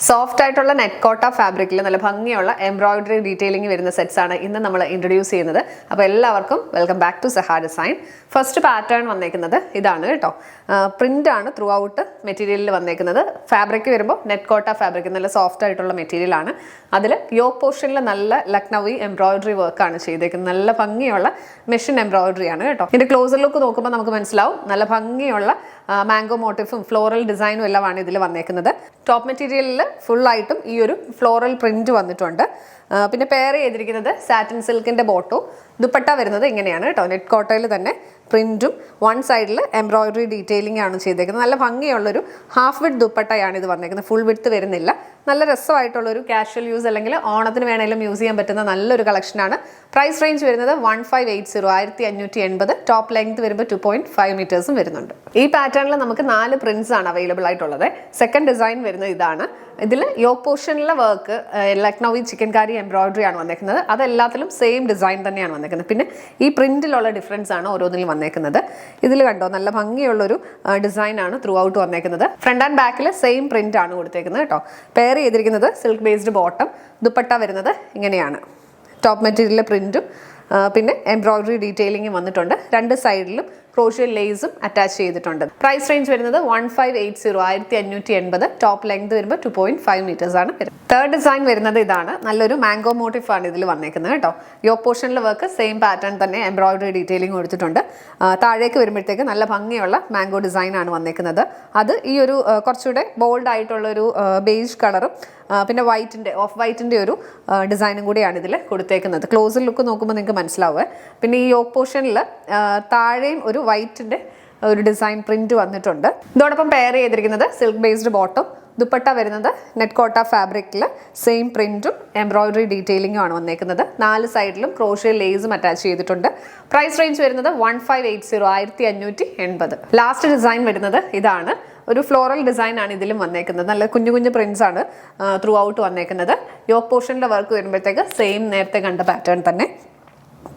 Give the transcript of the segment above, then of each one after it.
Soft ആയിട്ടുള്ള net കോട്ട ഫാബ്രിക്കിൽ നല്ല ഭംഗിയുള്ള എംബ്രോയിഡറി ഡീറ്റെയിലിംഗ് വരുന്ന സെറ്റ്സ് ആണ് ഇന്ന് നമ്മൾ ഇൻട്രൊഡ്യൂസ് ചെയ്യുന്നത്. അപ്പോൾ എല്ലാവർക്കും വെൽക്കം ബാക്ക് ടു സഹാ ഡിസൈൻ. ഫസ്റ്റ് പാറ്റേൺ വന്നേക്കുന്നത് ഇതാണ് കേട്ടോ. പ്രിന്റ് ആണ് ത്രൂ ഔട്ട് മെറ്റീരിയലിൽ വന്നേക്കുന്നത്. ഫാബ്രിക് വരുമ്പോൾ നെറ്റ് കോട്ട ഫാബ്രിക് നല്ല സോഫ്റ്റ് ആയിട്ടുള്ള മെറ്റീരിയൽ ആണ്. അതിൽ യോക്ക് പോർഷനിൽ നല്ല ലക്നൗവി എംബ്രോയിഡറി വർക്കാണ് ചെയ്തേക്കുന്നത്. നല്ല ഭംഗിയുള്ള മെഷീൻ എംബ്രോയിഡറി ആണ് കേട്ടോ. ഇതിന്റെ ക്ലോസർ ലുക്ക് നോക്കുമ്പോൾ നമുക്ക് മനസ്സിലാവും നല്ല ഭംഗിയുള്ള മാംഗോ മോട്ടീഫും ഫ്ലോറൽ ഡിസൈനും എല്ലാമാണ് ഇതിൽ വന്നേക്കുന്നത്. ടോപ്പ് മെറ്റീരിയലിൽ ഫുള്ളായിട്ടും ഈ ഒരു ഫ്ലോറൽ പ്രിന്റ് വന്നിട്ടുണ്ട്. പിന്നെ പെയർ ചെയ്തിരിക്കുന്നത് സാറ്റിൻ സിൽക്കിന്റെ ബോട്ടോ. ദുപ്പട്ട വരുന്നത് ഇങ്ങനെയാണ് കേട്ടോ. നെറ്റ് കോട്ടയിൽ തന്നെ പ്രിന്റും വൺ സൈഡിൽ എംബ്രോയിഡറി ഡീറ്റെയിലിംഗ് ആണ് ചെയ്തേക്കുന്നത്. നല്ല ഭംഗിയുള്ളൊരു ഹാഫ് വിഡ്ത്ത് ദുപ്പട്ടയാണ് ഇത് വന്നേക്കുന്നത്. ഫുൾ വിഡ്ത്ത് വരുന്നില്ല. നല്ല രസമായിട്ടുള്ളൊരു കാഷ്വൽ യൂസ് അല്ലെങ്കിൽ ഓണത്തിന് വേണമെങ്കിലും യൂസ് ചെയ്യാൻ പറ്റുന്ന നല്ലൊരു കളക്ഷനാണ്. പ്രൈസ് റേഞ്ച് വരുന്നത് 1580 1580. ടോപ്പ് ലെങ്ത് വരുമ്പോൾ 2.5 മീറ്റേഴ്സും വരുന്നുണ്ട്. ഈ പാറ്റേണിൽ നമുക്ക് 4 പ്രിന്റ്സ് ആണ് അവൈലബിൾ ആയിട്ടുള്ളത്. സെക്കൻഡ് ഡിസൈൻ വരുന്നത് ഇതാണ്. ഇതിൽ യോക്ക് പോർഷനിലെ വർക്ക് ലക്നൗവി ചിക്കൻ കാരി എംബ്രോയിഡറി ആണ് വന്നേക്കുന്നത്. അതെല്ലാത്തിലും സെയിം ഡിസൈൻ തന്നെയാണ് വന്നേക്കുന്നത്. പിന്നെ ഈ പ്രിന്റിലുള്ള ഡിഫറൻസ് ആണ് ഓരോന്നിലും വന്നേക്കുന്നത്. ഇതിൽ കണ്ടോ നല്ല ഭംഗിയുള്ളൊരു ഡിസൈൻ ആണ് ത്രൂ ഔട്ട് വന്നേക്കുന്നത്. ഫ്രണ്ട് ആൻഡ് ബാക്കിൽ സെയിം പ്രിന്റ് ആണ് കൊടുത്തേക്കുന്നത് കേട്ടോ. പെയർ ചെയ്തിരിക്കുന്നത് സിൽക്ക് ബേസ്ഡ് ബോട്ടം. ദുപ്പട്ട വരുന്നത് ഇങ്ങനെയാണ്. ടോപ്പ് മെറ്റീരിയലിലെ പ്രിന്റും പിന്നെ എംബ്രോയിഡറി ഡീറ്റെയിലിംഗും വന്നിട്ടുണ്ട്. രണ്ട് സൈഡിലും ക്രോഷ്യൽ ലേസും അറ്റാച്ച് ചെയ്തിട്ടുണ്ട്. പ്രൈസ് റേഞ്ച് വരുന്നത് 1580 1580. ടോപ്പ് ലെങ്ത് വരുമ്പോൾ 2.5 മീറ്റേഴ്സ് ആണ് വരുന്നത്. തേർഡ് ഡിസൈൻ വരുന്നത് ഇതാണ്. നല്ലൊരു മാംഗോ മോട്ടീഫ് ആണ് ഇതിൽ വന്നേക്കുന്നത് കേട്ടോ. യോക്ക് പോർഷനിലെ വർക്ക് സെയിം പാറ്റേൺ തന്നെ എംബ്രോയിഡറി ഡീറ്റെയിലിംഗ് കൊടുത്തിട്ടുണ്ട്. താഴേക്ക് വരുമ്പോഴത്തേക്ക് നല്ല ഭംഗിയുള്ള മാംഗോ ഡിസൈൻ ആണ് വന്നേക്കുന്നത്. അത് ഈ ഒരു കുറച്ചുകൂടെ ബോൾഡ് ആയിട്ടുള്ളൊരു ബേജ് കളറും പിന്നെ ഓഫ് വൈറ്റിൻ്റെ ഒരു ഡിസൈനും കൂടിയാണ് ഇതിൽ കൊടുത്തേക്കുന്നത്. ക്ലോസർ ലുക്ക് നോക്കുമ്പോൾ നിങ്ങൾക്ക് മനസ്സിലാവുക. പിന്നെ ഈ യോക്ക് പോർഷനിൽ താഴെയും ഒരു വൈറ്റിൻ്റെ ഒരു ഡിസൈൻ പ്രിന്റ് വന്നിട്ടുണ്ട്. ഇതോടൊപ്പം പെയർ ചെയ്തിരിക്കുന്നത് സിൽക്ക് ബേസ്ഡ് ബോട്ടം. ദുപ്പട്ട വരുന്നത് നെറ്റ് കോട്ട ഫാബ്രിക്കിൽ സെയിം പ്രിന്റും എംബ്രോയിഡറി ഡീറ്റെയിലിംഗും ആണ് വന്നേക്കുന്നത്. 4 സൈഡിലും ക്രോഷ്യൽ ലേസും അറ്റാച്ച് ചെയ്തിട്ടുണ്ട്. പ്രൈസ് റേഞ്ച് വരുന്നത് 1580 1580. ലാസ്റ്റ് ഡിസൈൻ വരുന്നത് ഇതാണ്. ഒരു ഫ്ലോറൽ ഡിസൈൻ ആണ് ഇതിലും വന്നേക്കുന്നത്. നല്ല കുഞ്ഞു കുഞ്ഞു പ്രിന്റ്സ് ആണ് ത്രൂ ഔട്ട് വന്നേക്കുന്നത്. യോക്ക് പോർഷനിലെ വർക്ക് വരുമ്പോഴത്തേക്ക് സെയിം നേരത്തെ കണ്ട പാറ്റേൺ തന്നെ.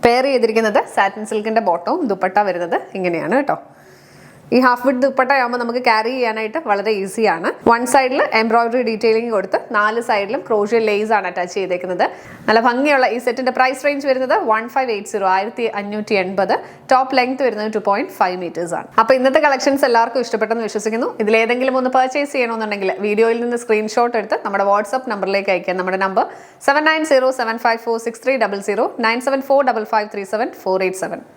പെയർ ചെയ്തിരിക്കുന്നത് സാറ്റിൻ സിൽക്കിന്റെ ബോട്ടവും. ദുപ്പട്ട വരുന്നത് ഇങ്ങനെയാണ് കേട്ടോ. ഈ ഹാഫ് വിഡ്ത്ത് ദുപ്പട്ട ആകുമ്പോൾ നമുക്ക് ക്യാരി ചെയ്യാനായിട്ട് വളരെ ഈസിയാണ്. വൺ സൈഡിൽ എംബ്രോയിഡറി ഡീറ്റെയിലിംഗ് കൊടുത്ത് 4 സൈഡിലും ക്രോഷ്യൽ ലേസ് ആണ് അറ്റാച്ച് ചെയ്തേക്കുന്നത്. നല്ല ഭംഗിയുള്ള ഈ സെറ്റിന്റെ പ്രൈസ് റേഞ്ച് വരുന്നത് 1580 1580. ടോപ്പ് ലെങ്ത് വരുന്നത് 2.5 മീറ്റേഴ്സ് ആണ്. അപ്പോൾ ഇന്നത്തെ കളക്ഷൻസ് എല്ലാവർക്കും ഇഷ്ടപ്പെട്ടെന്ന് വിശ്വസിക്കുന്നു. ഇതിലേതെങ്കിലും ഒന്ന് പർച്ചേസ് ചെയ്യണമെന്നുണ്ടെങ്കിൽ വീഡിയോയിൽ നിന്ന് സ്ക്രീൻഷോട്ട് എടുത്ത് നമ്മുടെ വാട്സ്ആപ്പ് നമ്പറിലേക്ക് അയക്കാം. നമ്മുടെ നമ്പർ 7907546300 9745537 487.